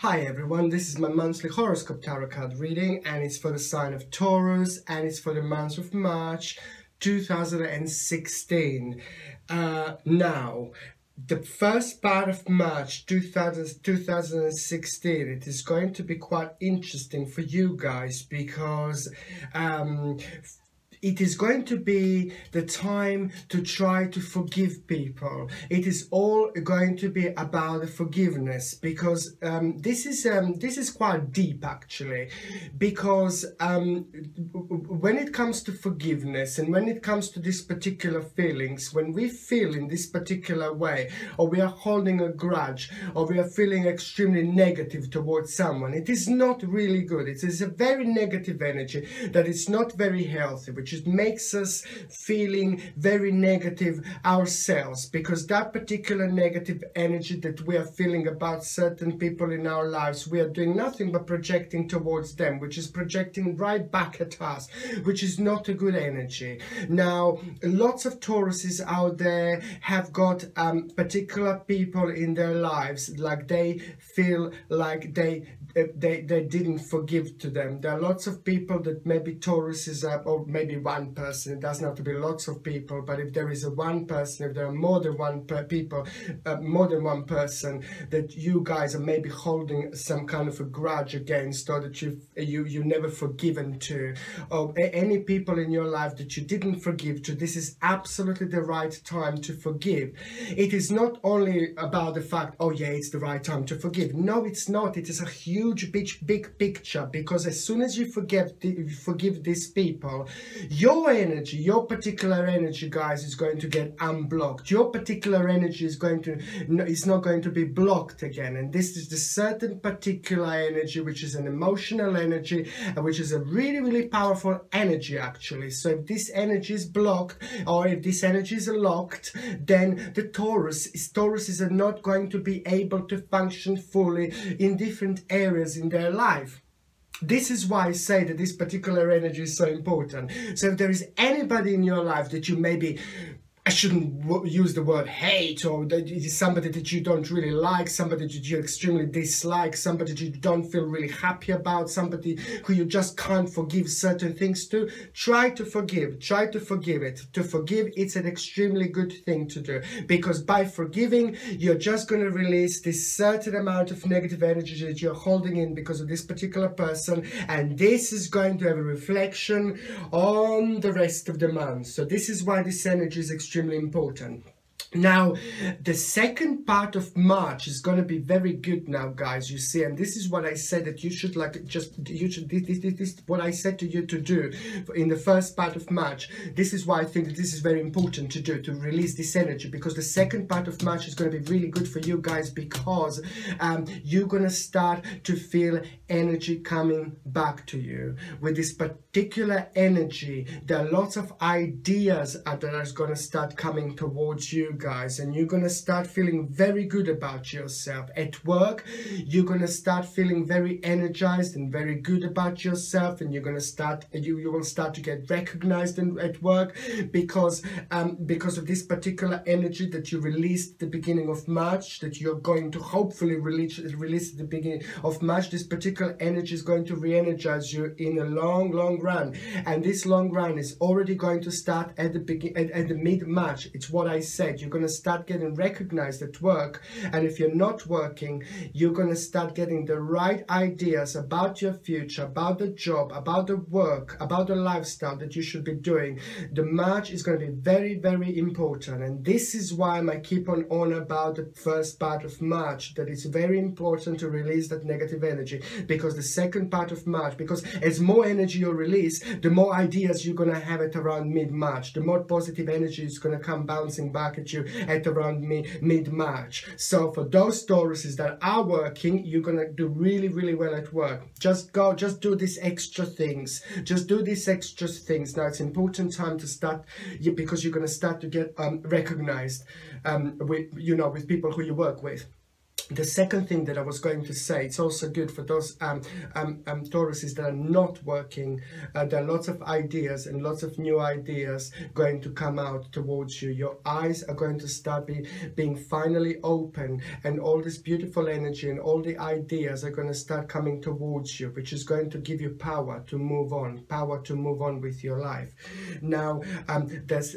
Hi everyone, this is my monthly horoscope tarot card reading, and it's for the sign of Taurus, and it's for the month of March 2016. Now, the first part of March 2016, it is going to be quite interesting for you guys because it is going to be the time to try to forgive people. It is all going to be about the forgiveness, because this is quite deep actually, because when it comes to forgiveness and when it comes to these particular feelings, when we feel in this particular way, or we are holding a grudge, or we are feeling extremely negative towards someone, it is not really good. It is a very negative energy that is not very healthy, which makes us feeling very negative ourselves, because that particular negative energy that we are feeling about certain people in our lives, we are doing nothing but projecting towards them, which is projecting right back at us, which is not a good energy. Now, lots of Tauruses out there have got particular people in their lives, like they feel like they didn't forgive to them. There are lots of people that maybe Tauruses are, or maybe one person. It doesn't have to be lots of people, but if there is a one person, if there are more than one more than one person that you guys are maybe holding some kind of a grudge against, or that you never forgiven to, or any people in your life that you didn't forgive to, this is absolutely the right time to forgive. It is not only about the fact, oh yeah, it's the right time to forgive. No, it's not. It is a huge big picture, because as soon as you forgive these people, your energy, your particular energy, guys, is going to get unblocked. Your particular energy is not going to be blocked again. And this is the certain particular energy, which is an emotional energy, which is a really powerful energy actually. So if this energy is blocked, or if this energy is locked, then the Tauruses are not going to be able to function fully in different areas in their life. This is why I say that this particular energy is so important. So if there is anybody in your life that you maybe, I shouldn't use the word hate, or that it is somebody that you don't really like, somebody that you extremely dislike, somebody that you don't feel really happy about, somebody who you just can't forgive certain things to, try to forgive it. To forgive, it's an extremely good thing to do, because by forgiving, you're just going to release this certain amount of negative energy that you're holding in because of this particular person, and this is going to have a reflection on the rest of the month. So this is why this energy is extremely important. Now, the second part of March is going to be very good now, guys, you see, and this is what I said that you should this what I said to you to do in the first part of March. This is why I think that this is very important to do, to release this energy, because the second part of March is going to be really good for you guys, because you're going to start to feel energy coming back to you. With this particular energy, there are lots of ideas that are going to start coming towards you guys, and you're going to start feeling very good about yourself. At work, you're going to start feeling very energized and very good about yourself, and you're going to start, you will start to get recognized at work, because of this particular energy that you released at the beginning of March, that you're going to hopefully release at the beginning of March. This particular energy is going to re-energize you in a long run, and this long run is already going to start at the mid-March. It's what I said. You're going to start getting recognized at work, and if you're not working, you're going to start getting the right ideas about your future, about the job, about the work, about the lifestyle that you should be doing. The March is going to be very important, and this is why I keep on about the first part of March, that it's very important to release that negative energy, because the second part of March, because as more energy you release, the more ideas you're going to have at around mid-March, the more positive energy is going to come bouncing back at you at around mid-March. So for those Tauruses that are working, you're gonna do really well at work. Just do these extra things. Just do these extra things. Now it's important time to start, because you're gonna start to get recognized with people who you work with. the second thing that I was going to say, it's also good for those Tauruses that are not working. There are lots of ideas and lots of new ideas going to come out towards you. Your eyes are going to start being finally open, and all this beautiful energy and all the ideas are going to start coming towards you, which is going to give you power to move on with your life. Now, there's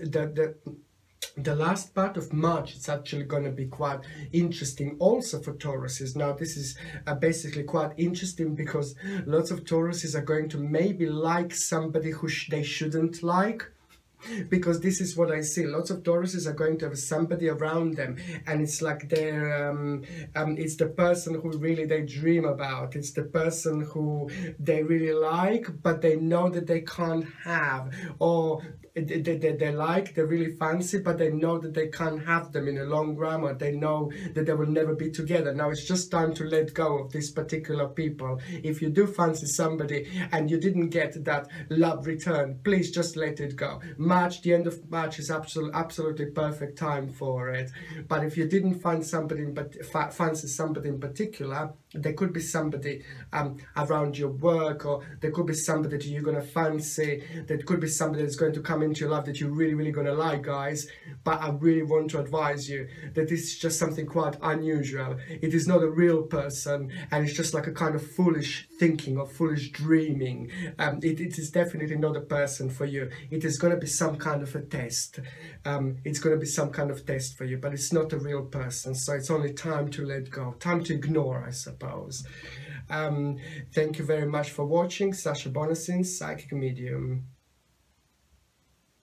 the last part of March, it's actually going to be quite interesting also for Tauruses. Now, this is basically quite interesting because lots of Tauruses are going to maybe like somebody who they shouldn't like. Because this is what I see. Lots of Tauruses are going to have somebody around them, and it's like they're it's the person who really they dream about. It's the person who they really like, but they know that they can't have, or they like, they really fancy, but they know that they can't have them in a long run, or they know that they will never be together. Now it's just time to let go of these particular people. If you do fancy somebody and you didn't get that love return, please just let it go. March, the end of March is absolutely perfect time for it. But if you didn't find somebody, fancy somebody in particular, there could be somebody around your work, or there could be somebody that you're going to fancy. There could be somebody that's going to come into your life that you're really going to like, guys. But I really want to advise you that this is just something quite unusual. It is not a real person, and it's just like a kind of foolish thinking or foolish dreaming. It is definitely not a person for you. It is going to be some kind of a test. It's going to be some kind of test for you, but it's not a real person. So it's only time to let go, time to ignore, I suppose. Thank you very much for watching. Sasha Bonasin, Psychic Medium.